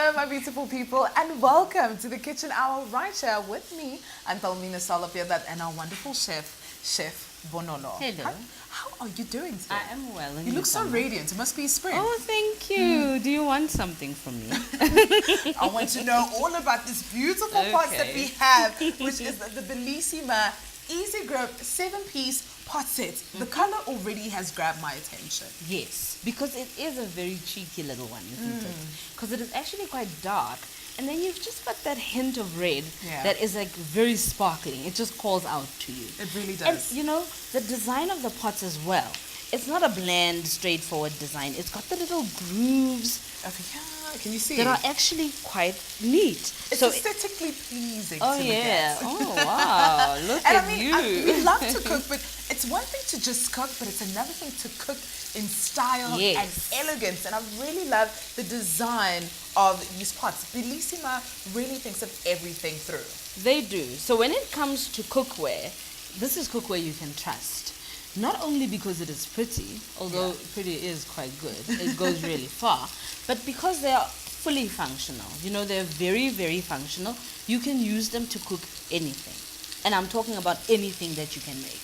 Hello, my beautiful people, and welcome to the Kitchen Hour right here with me. I'm Palmina Salapia and our wonderful Chef Bonolo. Hello. How are you doing today? I am well. And You look so Palma? radiant. It must be spring. Oh, thank you. Do you want something from me? I want to know all about this beautiful pot that we have, which is the Bellissima Easy Grip 7-piece pot set. The color already has grabbed my attention. Yes, because it is a very cheeky little one, isn't it? Because it is actually quite dark. And then you've just got that hint of red that is like very sparkling. It just calls out to you. It really does. And you know, the design of the pots as well. It's not a bland, straightforward design. It's got the little grooves. Okay, yeah, can you see? That are actually quite neat. It's aesthetically pleasing to yeah. look at. Oh, wow. Look and at I mean, you. we love to cook, but it's one thing to just cook, but it's another thing to cook in style and elegance. And I really love the design of these pots. Bellissima really thinks of everything through. They do. So when it comes to cookware, this is cookware you can trust. Not only because it is pretty, although pretty is quite good, it goes really far, but because they are fully functional. You know, they're very, very functional. You can use them to cook anything. And I'm talking about anything that you can make.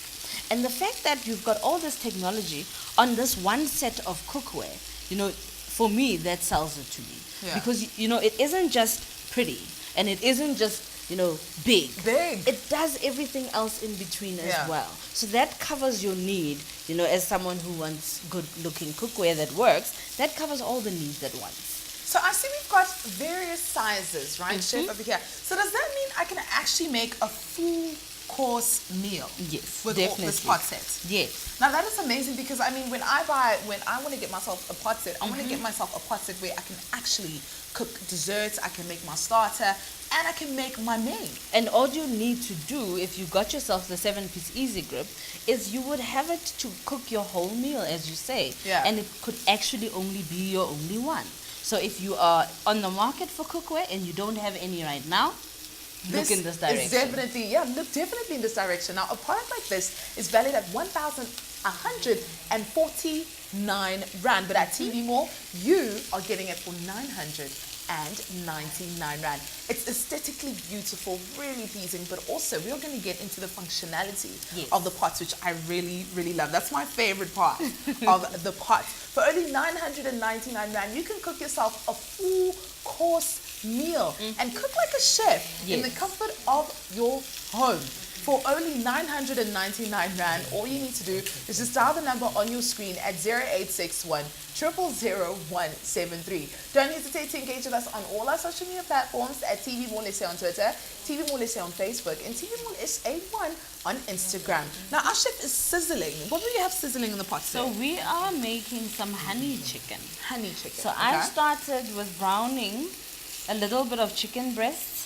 And the fact that you've got all this technology on this one set of cookware, you know, for me, that sells it to me. Yeah. Because, you know, it isn't just pretty and it isn't just, you know, big. It does everything else in between as well. So that covers your need, you know, as someone who wants good looking cookware that works, that covers all the needs at once. So I see we've got various sizes, right, Chef, over here. So does that mean I can actually make a full course meal? Yes, with definitely. all this pot set? Yes. Now that is amazing because I mean when I want to get myself a pot set, I want to get myself a pot set where I can actually cook desserts, I can make my starter, and I can make my main. And all you need to do if you got yourself the 7-piece Easy Grip is you would have it to cook your whole meal, as you say. Yeah. And it could actually only be your only one. So if you are on the market for cookware and you don't have any right now, look in this direction. Is definitely, look definitely in this direction. Now, a product like this is valued at 1,149 Rand, but at TV Mall, you are getting it for 999 Rand. It's aesthetically beautiful, really pleasing, but also we're going to get into the functionality of the pots, which I really, really love. That's my favorite part of the pot. For only 999 Rand, you can cook yourself a full course meal and cook like a chef in the comfort of your home. For only 999 Rand, all you need to do is just dial the number on your screen at 0861 0000173. Don't hesitate to engage with us on all our social media platforms at TV Mall SA on Twitter, TV Mall SA on Facebook, and TV Mall SA1 on Instagram. Now, our chef is sizzling. What do you have sizzling in the pot today? So we are making some honey chicken. Honey chicken. So I started with browning a little bit of chicken breasts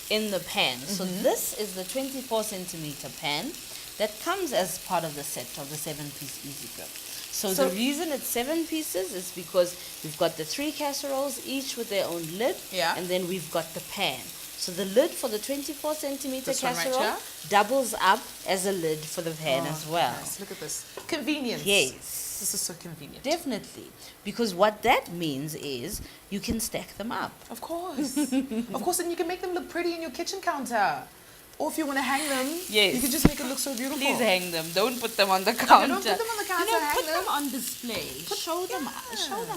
in the pan. So this is the 24 centimeter pan that comes as part of the set of the 7-piece Easy Grip. So the reason it's 7 pieces is because we've got the 3 casseroles, each with their own lid, and then we've got the pan. So the lid for the 24 centimeter casserole doubles up as a lid for the pan as well. Nice. Look at this. Convenience. Yes. This is so convenient. Definitely. Because what that means is you can stack them up. Of course. Of course, and you can make them look pretty in your kitchen counter. Or if you want to hang them, you can just make it look so beautiful. Please hang them. Don't put them on the counter. Don't put them on the counter. You know, put them on display. Show them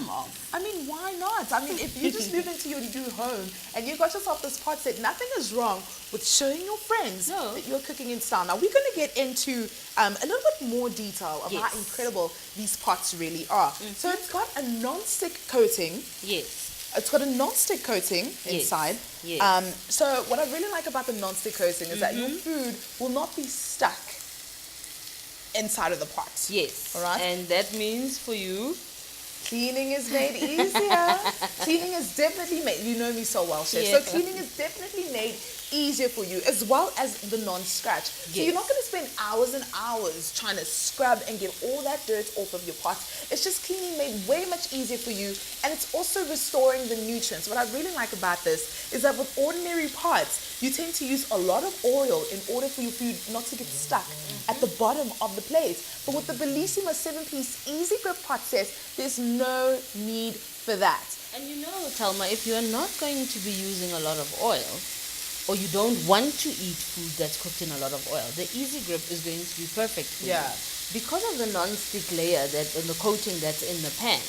off. I mean, why not? I mean, if you just move into your new home and you got yourself this pot set, nothing is wrong with showing your friends that you're cooking in style. Now, we're going to get into a little bit more detail of how incredible these pots really are. So it's got a non-stick coating. Yes. It's got a non-stick coating inside. Yes. So what I really like about the non-stick coating is that your food will not be stuck inside of the pot. Yes. All right. And that means for you, cleaning is made easier. Cleaning is definitely made. You know me so well, Chef. Yes. So cleaning is definitely made easier for you, as well as the non-scratch. So you're not going to spend hours and hours trying to scrub and get all that dirt off of your pot. It's just cleaning made way much easier for you, and it's also restoring the nutrients. What I really like about this is that with ordinary pots, you tend to use a lot of oil in order for your food not to get stuck at the bottom of the plate. But with the Bellissima 7-piece Easy Grip pot set, there's no need for that. And you know, Thelma, if you are not going to be using a lot of oil, or you don't want to eat food that's cooked in a lot of oil, the Easy Grip is going to be perfect for you. Because of the non-stick layer and the coating that's in the pan,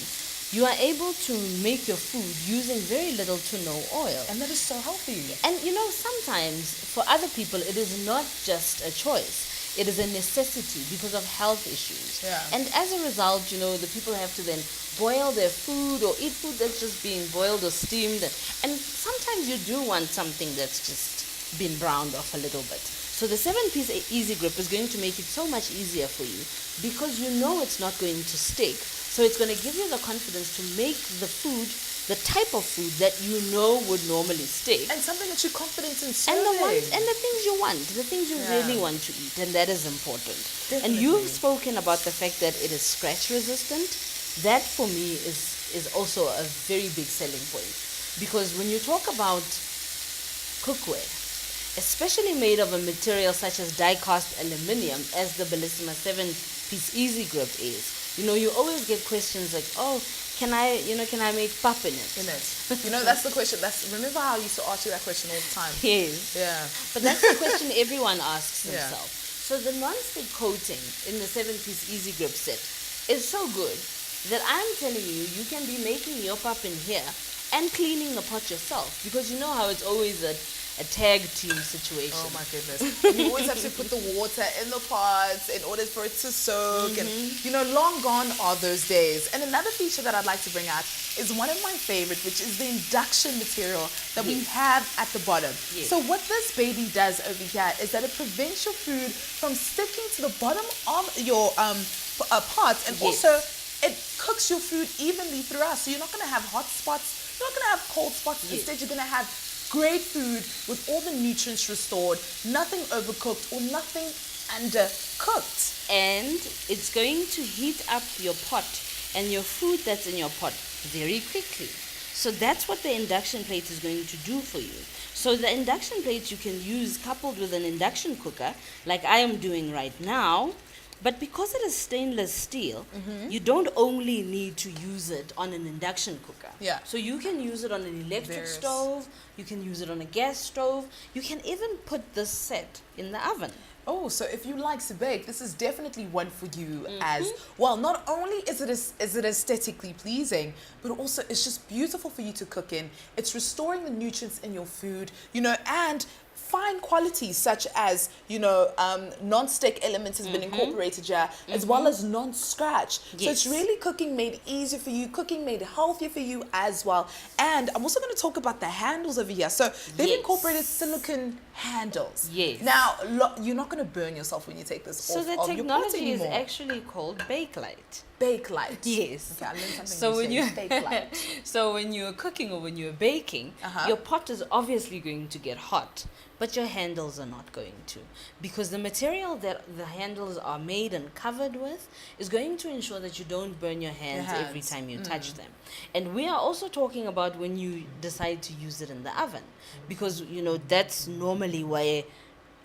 you are able to make your food using very little to no oil. And that is so healthy. And you know, sometimes for other people, it is not just a choice. It is a necessity because of health issues. And as a result, you know, the people have to then boil their food or eat food that's just being boiled or steamed. And sometimes you do want something that's just been browned off a little bit. So the 7-piece Easy Grip is going to make it so much easier for you because you know it's not going to stick. So it's going to give you the confidence to make the food, the type of food that you know would normally stick. And something that you're confident in serving. And the things you want, the things you really want to eat, and that is important. Definitely. And you've spoken about the fact that it is scratch resistant. That for me is also a very big selling point. Because when you talk about cookware, especially made of a material such as die-cast aluminium, as the Bellissima 7-piece Easy Grip is, you know, you always get questions like, oh, can I make pap in it? You know, that's the question. Remember how I used to ask you that question all the time? Yes. Yeah. But that's the question everyone asks themselves. So the non-stick coating in the 7-piece Easy Grip set is so good that I'm telling you, you can be making your pap in here and cleaning the pot yourself, because you know how it's always a tag team situation. Oh my goodness. You always have to put the water in the pots in order for it to soak. And, you know, long gone are those days. And another feature that I'd like to bring out is one of my favorite, which is the induction material that we have at the bottom. So what this baby does over here is that it prevents your food from sticking to the bottom of your pots, and also it cooks your food evenly throughout. So you're not going to have hot spots, you're not going to have cold spots. Instead, you're going to have great food with all the nutrients restored, nothing overcooked or nothing undercooked. And it's going to heat up your pot and your food that's in your pot very quickly. So that's what the induction plate is going to do for you. So the induction plate you can use coupled with an induction cooker, like I am doing right now. But because it is stainless steel, you don't only need to use it on an induction cooker. So you can use it on an electric stove, you can use it on a gas stove, you can even put this set in the oven. Oh, so if you like to bake, this is definitely one for you as well. Not only is it aesthetically pleasing, but also it's just beautiful for you to cook in. It's restoring the nutrients in your food, you know, and fine qualities such as, you know, non-stick elements has been incorporated here, as well as non-scratch. So it's really cooking made easier for you, cooking made healthier for you as well. And I'm also going to talk about the handles over here. So they've incorporated silicone handles. Now, you're not going to burn yourself when you take this off. So the technology is actually called Bakelite. Bakelite. Yes. Okay, I learned something so when you Bakelite. So when you're cooking or when you're baking, your pot is obviously going to get hot, but your handles are not going to, because the material that the handles are made and covered with is going to ensure that you don't burn your hands every time you touch them. And we are also talking about when you decide to use it in the oven, because you know that's normally where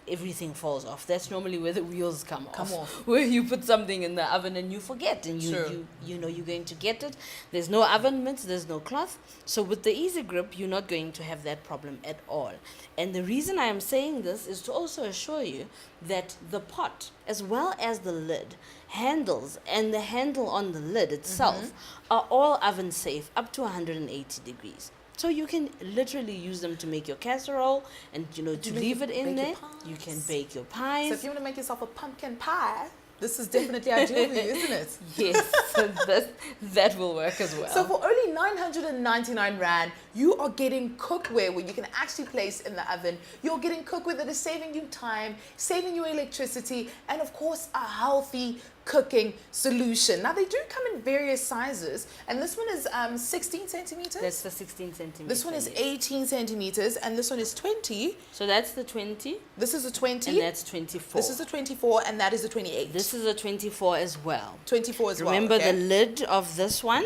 everything falls off. That's normally where the wheels come off. Where you put something in the oven and you forget, and you know you're going to get it. There's no oven mitts, there's no cloth. So with the Easy Grip, you're not going to have that problem at all. And the reason I am saying this is to also assure you that the pot, as well as the lid, handles, and the handle on the lid itself are all oven safe up to 180 degrees. So you can literally use them to make your casserole, and you know, to leave it in there. You can bake your pies. So if you want to make yourself a pumpkin pie, this is definitely ideal for you, isn't it? Yes, so that will work as well. So for only 999 Rand, you are getting cookware where you can actually place in the oven. You're getting cookware that is saving you time, saving you electricity, and of course a healthy cooking solution. Now they do come in various sizes, and this one is 16 centimeters. That's the 16 centimeters. This one is 18 centimeters, and this one is 20. So that's the 20. This is a 20. And that's 24. This is a 24, and that is a 28. This is a 24 as well. 24 as well. Remember the lid of this one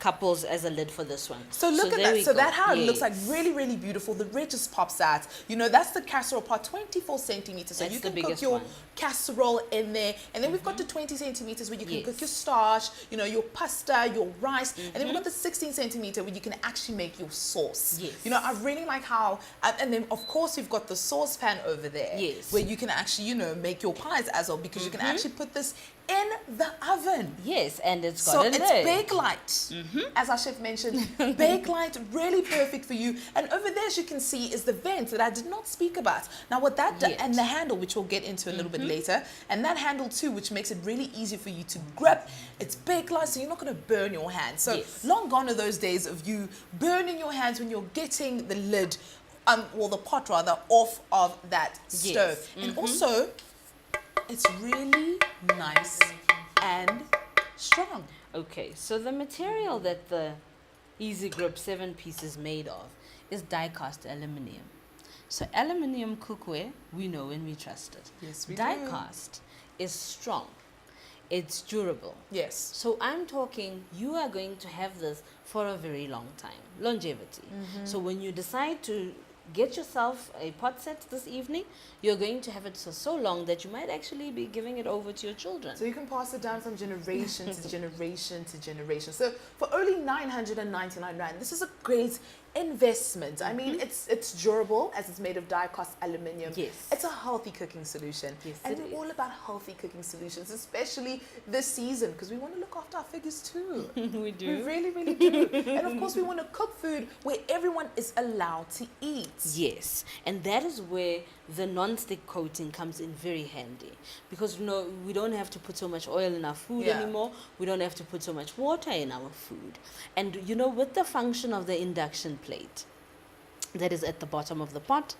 couples as a lid for this one. So look at there that. we So go. that how it looks like, Yes. really, really beautiful. The red just pops out. You know, that's the casserole pot, 24 centimeters. So That's you the can cook biggest your one. casserole in there. And then we've got the 20 centimeters where you can Yes. cook your starch, you know, your pasta, your rice. And then we've got the 16 centimeter where you can actually make your sauce. Yes. You know, I really like how, and then of course we've got the saucepan over there. Yes. Where you can actually, you know, make your pies as well, because you can actually put this in the oven. Yes, and it's got So a it's lid. bake light, as our chef mentioned. Bake light, really perfect for you. And over there, as you can see, is the vent that I did not speak about. Now, what that does, Yet. and the handle, which we'll get into a little bit later, and that handle too, which makes it really easy for you to grip. It's bake light, so you're not going to burn your hands. So Yes. long gone are those days of you burning your hands when you're getting the lid, or the pot rather, off of that stove. And also, it's really nice and strong. Okay, so the material that the Easy Grip 7-piece is made of is die-cast aluminium. So aluminium cookware, we know and we trust it. Yes, we do. Die-cast is strong. It's durable. Yes. So I'm talking, you are going to have this for a very long time. Longevity. So when you decide to get yourself a pot set this evening, you're going to have it for so long that you might actually be giving it over to your children. So you can pass it down from generation to generation to generation. So for only 999 Rand, this is a great investment. I mean, it's durable as it's made of die-cast aluminium. Yes. It's a healthy cooking solution. Yes, and it we're is. all about healthy cooking solutions, especially this season, because we want to look after our figures too. We We do. really, really do. And of course, we want to cook food where everyone is allowed to eat. Yes, and that is where the non-stick coating comes in very handy, because we don't have to put so much oil in our food Yeah. anymore. We don't have to put so much water in our food. And with the function of the induction plate that is at the bottom of the pot,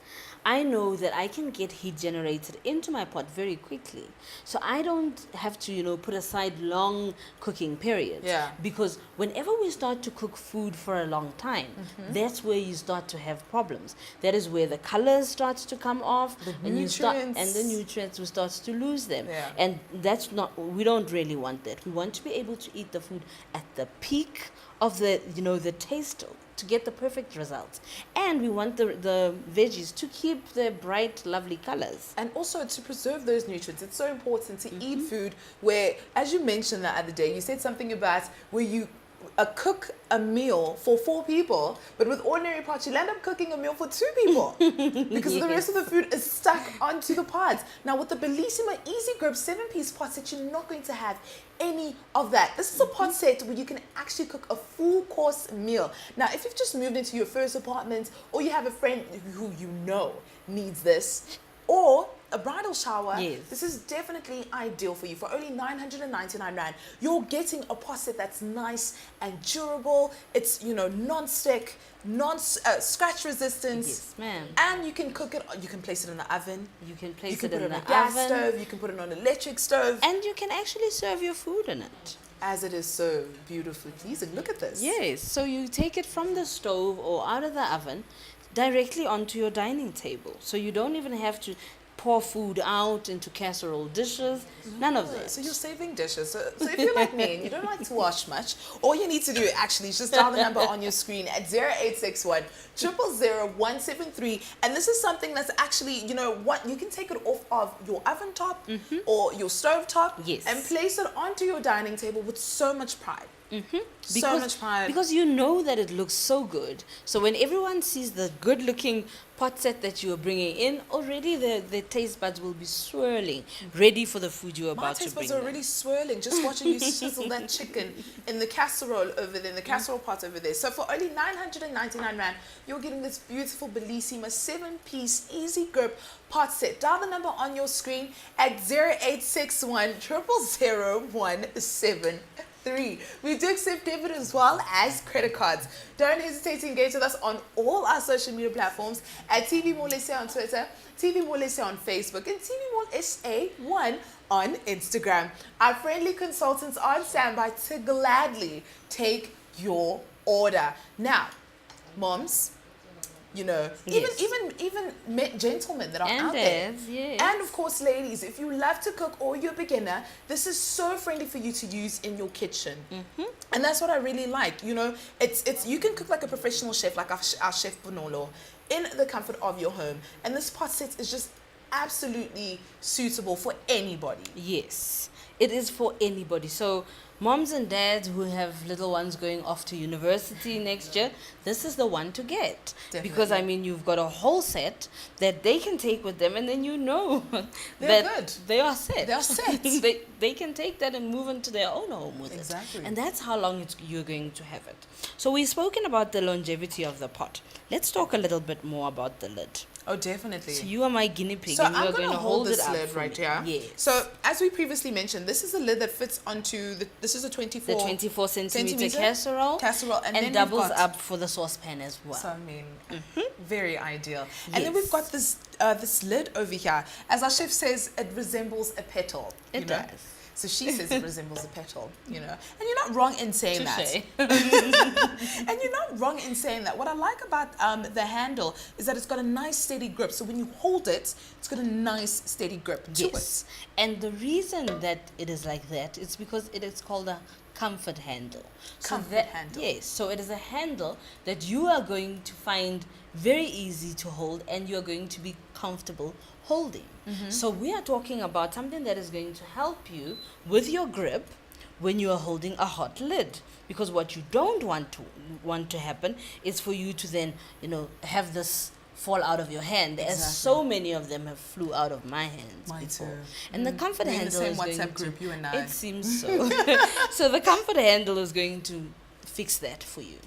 I know that I can get heat generated into my pot very quickly. So I don't have to, put aside long cooking periods. Yeah. Because whenever we start to cook food for a long time, that's where you start to have problems. That is where the colors start to come off, and the nutrients will start to lose them. Yeah. And we don't really want that. We want to be able to eat the food at the peak of the taste, to get the perfect results. And we want the veggies to keep their bright, lovely colors. And also to preserve those nutrients. It's so important to eat food where, as you mentioned the other day, you said something about where you cook a meal for 4 people, but with ordinary pots, you'll end up cooking a meal for 2 people because the rest of the food is stuck onto the pots. Now, with the Bellissima Easy Grip 7-piece pot set, you're not going to have any of that. This is a pot set where you can actually cook a full course meal. Now, if you've just moved into your first apartment, or you have a friend who needs this, or a bridal shower, Yes. this is definitely ideal for you. For only 999 Rand, you're getting a pot set that's nice and durable. It's, non-stick, scratch resistant. Yes, ma'am. And you can cook it, you can place it in the oven. You can place You can it put in it on the a gas oven, stove, you can put it on an electric stove. and you can actually serve your food in it. As it is so beautifully pleasing. Look at this. Yes, so you take it from the stove or out of the oven directly onto your dining table. So you don't even have to pour food out into casserole dishes, none of that. So you're saving dishes. So if you're like me and you don't like to wash much, all you need to do actually is just dial the number on your screen at 0861 000 173. And this is something that's actually, you can take it off of your oven top or your stove top, Yes. and place it onto your dining table with so much pride. So much pride. Because you know that it looks so good. So when everyone sees the good-looking pot set that you are bringing in, already the taste buds will be swirling, ready for the food you're My about to taste bring buds are in. already swirling just watching you sizzle that chicken in the casserole over there, in the casserole pot over there. So for only 999 Rand, you're getting this beautiful Bellissima 7-piece Easy Grip pot set. Dial the number on your screen at 0861 000 173. We do accept debit as well as credit cards. Don't hesitate to engage with us on all our social media platforms at TV Mall SA on Twitter, TV Mall SA on Facebook, and TV Mall SA1 on Instagram. Our friendly consultants are on standby to gladly take your order. Now, moms, you know, Yes. even gentlemen that are And out there. dads, yes. And of course, ladies, if you love to cook or you're a beginner, this is so friendly for you to use in your kitchen. And that's what I really like. You know, it's you can cook like a professional chef, like our chef Bonolo, in the comfort of your home. And this pot set is just absolutely suitable for anybody. Yes, it is for anybody. So moms and dads who have little ones going off to university next year, this is the one to get. Definitely. Because I mean, you've got a whole set that they can take with them, and then you know They're that good. they are set. They are set. they can take that and move into their own home with Exactly. it. And that's how long you're going to have it. So we've spoken about the longevity of the pot. Let's talk a little bit more about the lid. Oh, definitely. So you are my guinea pig, So and you I'm are going to hold hold it this up lid for right me. here. Yes. So as we previously mentioned, this is a lid that fits onto this is a 24 The 24 centimeter centimeter casserole, and then we've doubles got- up for the saucepan as well. So I mean, very ideal. And then we've got this this lid over here. As our chef says, it resembles a petal. It you know? does. So she says it resembles a petal, you know. And you're not wrong in saying Touche. that. And you're not wrong in saying that. What I like about the handle is that it's got a nice steady grip. So when you hold it, it's got a nice steady grip to Yes. And the reason that it is like that is because it is called a comfort handle. Comfort handle. Yes. So it is a handle that you are going to find very easy to hold, and you are going to be comfortable holding. So we are talking about something that is going to help you with your grip when you are holding a hot lid, because what you don't want to happen is for you to then, you know, have this fall out of your hand, as Exactly. so many of them have flew out of my hands Mine before. too. And the comfort We're in the handle same is going WhatsApp to, group, you and I. it seems so. So the comfort handle is going to fix that for you.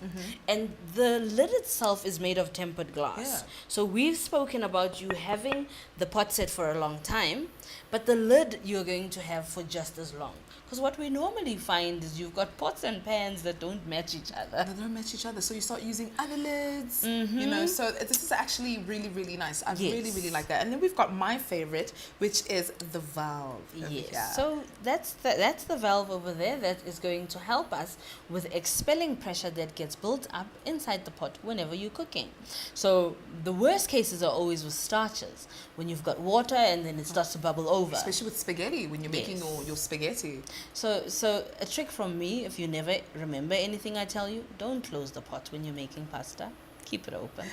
And the lid itself is made of tempered glass. Yeah. So we've spoken about you having the pot set for a long time, but the lid you're going to have for just as long. Because what we normally find is you've got pots and pans that don't match each other. They don't match each other, so you start using other lids, you know. So this is actually really, really nice. I really, really like that. And then we've got my favorite, which is the valve. over Yes. here. So that's the valve over there that is going to help us with expelling pressure that gets built up inside the pot whenever you're cooking. So the worst cases are always with starches, when you've got water and then it starts to bubble over. especially with spaghetti, when you're making Yes. your spaghetti. So a trick from me, if you never remember anything I tell you, don't close the pot when you're making pasta. Keep it open.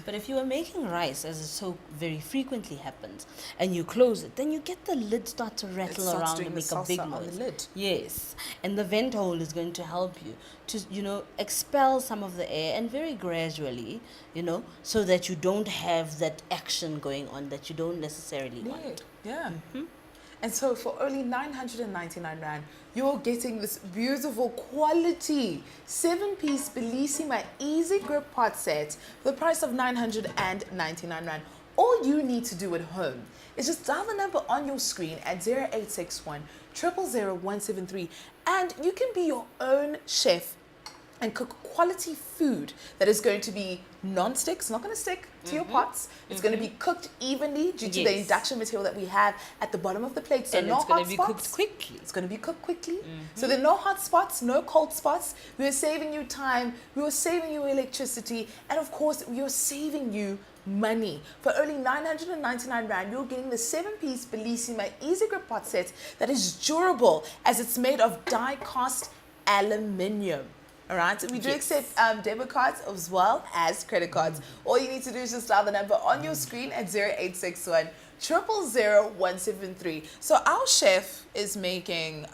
But if you are making rice, as it so very frequently happens, and you close it, then you get the lid start to rattle starts around doing and the make a big salsa on noise. the lid. Yes. And the vent hole is going to help you to, you know, expel some of the air, and very gradually, you know, so that you don't have that action going on that you don't necessarily want. Yeah. And so for only 999 Rand, you're getting this beautiful quality 7-piece Bellissima Easy Grip pot set for the price of 999 Rand. All you need to do at home is just dial the number on your screen at 0861 000 173, and you can be your own chef and cook quality food that is going to be non-stick. It's not going to stick to your pots. It's going to be cooked evenly due to the Yes. induction material that we have at the bottom of the plate. So And no it's going hot to be spots. cooked quickly. It's going to be cooked quickly. So there are no hot spots, no cold spots. We are saving you time. We are saving you electricity. And of course, we are saving you money. For only 999 Rand, you're getting the 7-piece Bellissima Easy Grip pot set that is durable, as it's made of die-cast aluminium. All right, so we do Yes. accept debit cards as well as credit cards. All you need to do is just dial the number on your screen at 0861 000 173. So our chef is making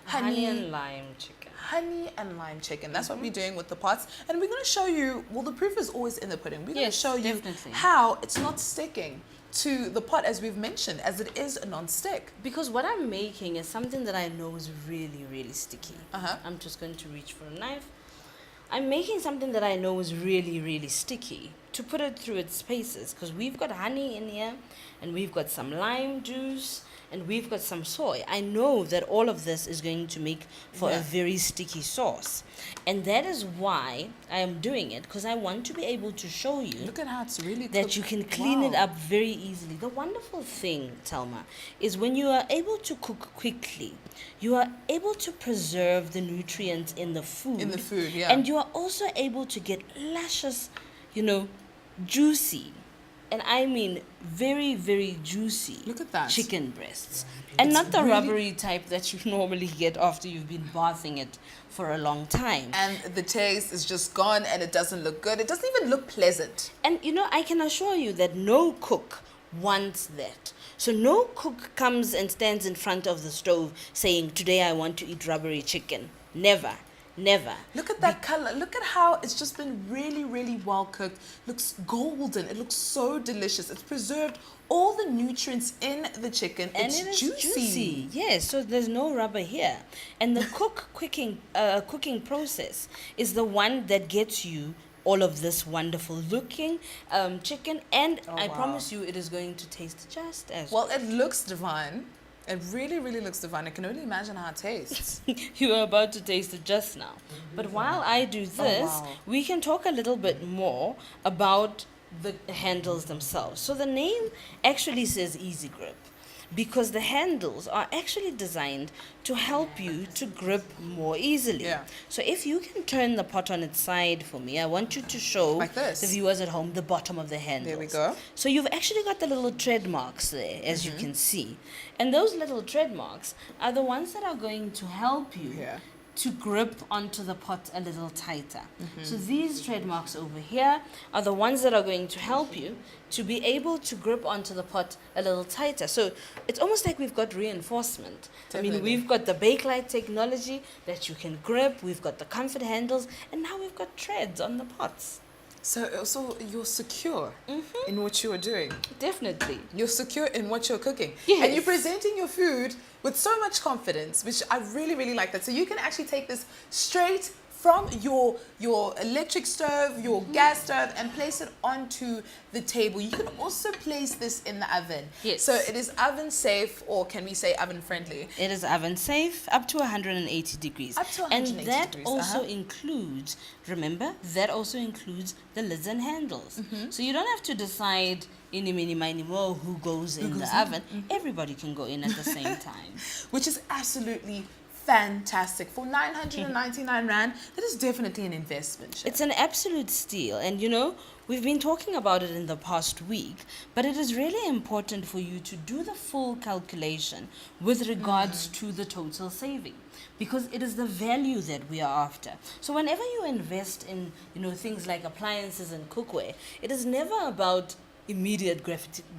Honey and lime chicken. honey and lime chicken. That's what we're doing with the pots. And we're going to show you, well, the proof is always in the pudding. We're going to Yes, show you definitely. how it's not sticking to the pot, as we've mentioned, as it is a non-stick. Because what I'm making is something that I know is really, really sticky. Uh-huh. I'm just going to reach for a knife. I'm making something that I know is really, really sticky to put it through its paces, because we've got honey in here, and we've got some lime juice, and we've got some soy. I know that all of this is going to make for Yeah. a very sticky sauce. And that is why I am doing it, because I want to be able to show you Look at how it's really that cooked. you can clean it Wow. up very easily. The wonderful thing, Telma, is when you are able to cook quickly, you are able to preserve the nutrients in the food. In the food, yeah. And you are also able to get luscious, you know, juicy, and I mean very, very juicy. Look at that. Chicken breasts. And not the really- rubbery type that you normally get after you've been bathing it for a long time. And the taste is just gone, and it doesn't look good. It doesn't even look pleasant. And you know, I can assure you that no cook wants that. So no cook comes and stands in front of the stove saying, today I want to eat rubbery chicken. Never. Never. Look at that color. Look at how it's just been really, really well cooked. Looks golden. It looks so delicious. It's preserved all the nutrients in the chicken. And it's it is juicy. Yes, so there's no rubber here. And the cooking process is the one that gets you all of this wonderful looking chicken. And I wow. promise you, it is going to taste just as Well, it looks divine. It really, really looks divine. I can only imagine how it tastes. You are about to taste it just now. But while I do this, wow. we can talk a little bit more about the handles themselves. So the name actually says Easy Grip because the handles are actually designed to help you to grip more easily. Yeah. So if you can turn the pot on its side for me, I want you to show Like this. the viewers at home the bottom of the handles. There we go. So you've actually got the little tread marks there, as you can see. And those little tread marks are the ones that are going to help you Yeah. to grip onto the pot a little tighter. So these tread marks over here are the ones that are going to help you to be able to grip onto the pot a little tighter. So it's almost like we've got reinforcement. I mean, Definitely. we've got the Bakelite technology that you can grip, we've got the comfort handles, and now we've got treads on the pots. So you're secure in what you are doing. Definitely. You're secure in what you're cooking. Yes. And you're presenting your food with so much confidence, which I really, really like that. So you can actually take this straight from your electric stove, your gas stove, and place it onto the table. You can also place this in the oven. Yes. So it is oven safe, or can we say oven friendly? It is oven safe up to 180 degrees. Up to 180 and that degrees, also includes, remember, that also includes the lids and handles. So you don't have to decide any, mini, miny, mo who goes in the oven. Everybody can go in at the same time. Which is absolutely fantastic. For 999 Rand, that is definitely an investment. Chef. It's an absolute steal. And you know, we've been talking about it in the past week, but it is really important for you to do the full calculation with regards to the total saving, because it is the value that we are after. So whenever you invest in, you know, things like appliances and cookware, it is never about immediate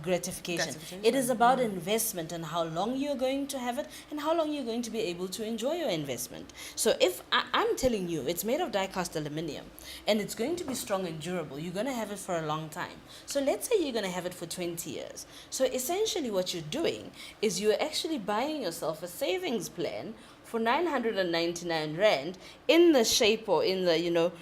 gratification. It is about investment and how long you're going to have it and how long you're going to be able to enjoy your investment. So if I'm telling you it's made of die-cast aluminium and it's going to be strong and durable, you're going to have it for a long time. So let's say you're going to have it for 20 years. So essentially what you're doing is you're actually buying yourself a savings plan for 999 Rand in the shape or in the, you know,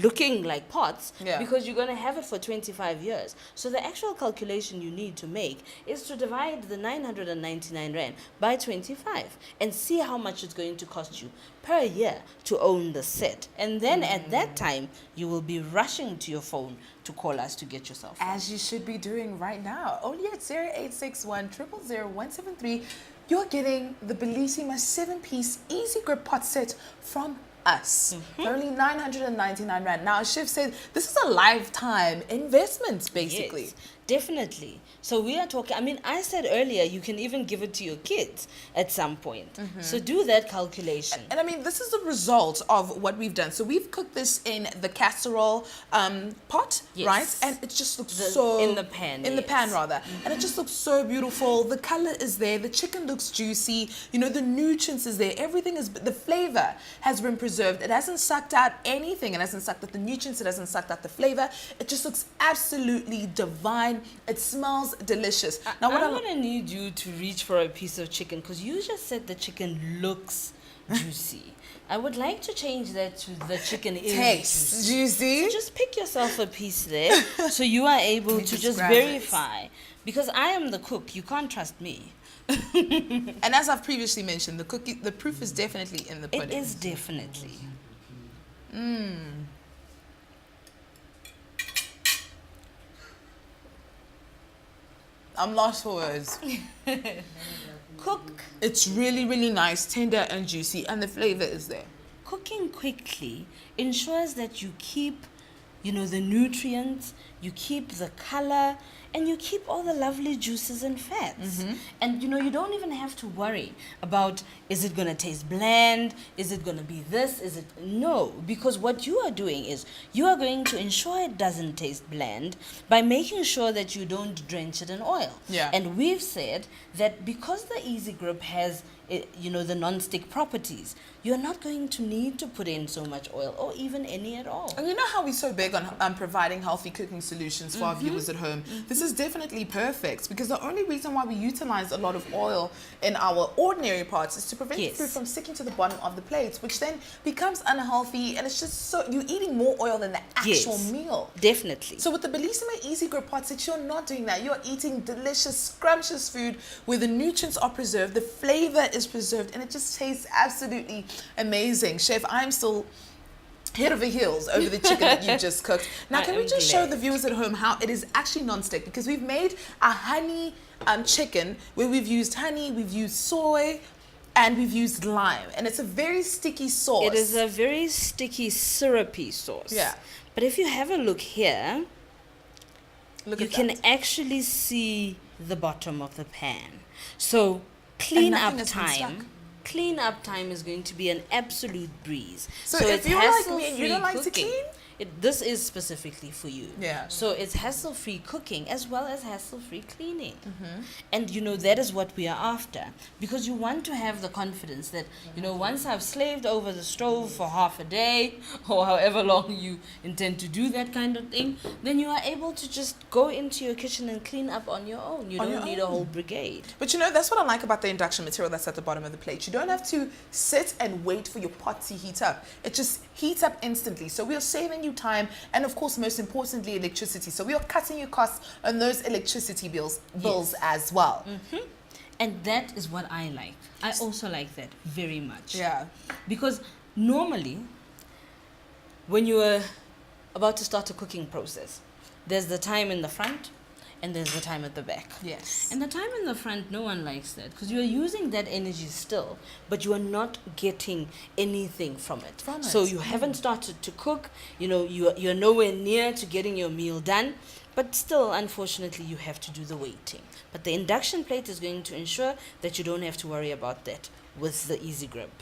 looking like pots, because you're going to have it for 25 years. So the actual calculation you need to make is to divide the 999 Rand by 25 and see how much it's going to cost you per year to own the set. And then at that time, you will be rushing to your phone to call us to get yourself. As you should be doing right now. Only at 0861 000 173. You're getting the Bellissima 7-piece Easy Grip pot set from us for only 999 Rand. Now, Chef said this is a lifetime investment, basically. Yes, definitely. So we are talking, I mean, I said earlier, you can even give it to your kids at some point. So do that calculation. And I mean, this is the result of what we've done. So we've cooked this in the casserole pot, right? And it just looks in the pan. In the pan, rather. And it just looks so beautiful. The color is there. The chicken looks juicy. You know, the nutrients is there. Everything is, the flavor has been preserved. It hasn't sucked out anything. It hasn't sucked out the nutrients. It hasn't sucked out the flavor. It just looks absolutely divine. It smells delicious. Now, I'm going to need you to reach for a piece of chicken because you just said the chicken looks juicy. I would like to change that to the chicken is tastes juicy. So just pick yourself a piece there so you are able to just verify. Because I am the cook. You can't trust me. And as I've previously mentioned, the proof is definitely in the pudding. It is definitely. I'm lost for words. Cook. It's really, really nice, tender and juicy, and the flavor is there. Cooking quickly ensures that you keep, you know, the nutrients, you keep the color, and you keep all the lovely juices and fats. And you don't even have to worry about, is it going to taste bland? Is it going to be this? No, because what you are doing is you are going to ensure it doesn't taste bland by making sure that you don't drench it in oil. Yeah. And we've said that because the Easy Grip has the non-stick properties, you're not going to need to put in so much oil or even any at all. And you know how we're so big on providing healthy cooking solutions for our viewers at home? This is definitely perfect, because the only reason why we utilize a lot of oil in our ordinary pots is to prevent Yes. food from sticking to the bottom of the plates, which then becomes unhealthy, and it's just so you're eating more oil than the actual meal. Definitely. So with the Bellissima Easy Grip pots, that you're not doing that. You're eating delicious, scrumptious food where the nutrients are preserved, the flavor is preserved, and it just tastes absolutely amazing. Chef, I'm still head over heels over the chicken that you just cooked. Now, can we just show the viewers at home how it is actually non-stick? Because we've made a honey chicken where we've used honey, we've used soy, and we've used lime, and it's a very sticky sauce. It is a very sticky, syrupy sauce. Yeah. But if you have a look here, Look you at can that. actually see the bottom of the pan. So clean up nothing has been stuck. time. Clean up time is going to be an absolute breeze. So if it's you're like me and you hassle-free don't like to cooking. clean? This is specifically for you. Yeah. So it's hassle-free cooking as well as hassle-free cleaning. And that is what we are after, because you want to have the confidence that, once I've slaved over the stove for half a day or however long you intend to do that kind of thing, then you are able to just go into your kitchen and clean up on your own. You don't need a whole brigade. But that's what I like about the induction material that's at the bottom of the plate. You don't have to sit and wait for your pot to heat up. It just heats up instantly. So we are saving you time, and of course, most importantly, electricity. So we are cutting your costs on those electricity bills as well. And that is what I like. I also like that very much. Yeah. Because normally, when you are about to start a cooking process, there's the time in the front and there's the time at the back. Yes. And the time in the front, no one likes that, because you are using that energy still, but you are not getting anything from it. So you haven't started to cook, you're nowhere near to getting your meal done, but still, unfortunately, you have to do the waiting. But the induction plate is going to ensure that you don't have to worry about that with the Easy Grip.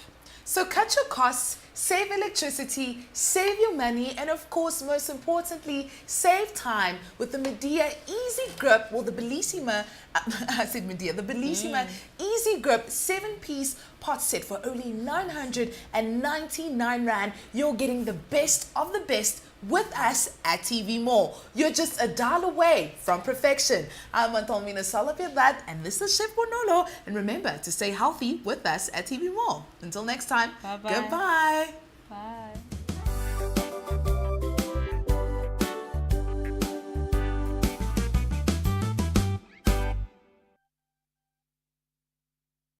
So cut your costs, save electricity, save your money, and of course, most importantly, save time with the Medea Easy Grip, or the Bellissima, the Bellissima Easy Grip 7-piece pot set for only 999 Rand. You're getting the best of the best with us at TV Mall. You're just a dial away from perfection. I'm Antonina Salapirlat, and this is Chef Bonolo. And remember to stay healthy with us at TV Mall. Until next time, Bye-bye. goodbye. Bye.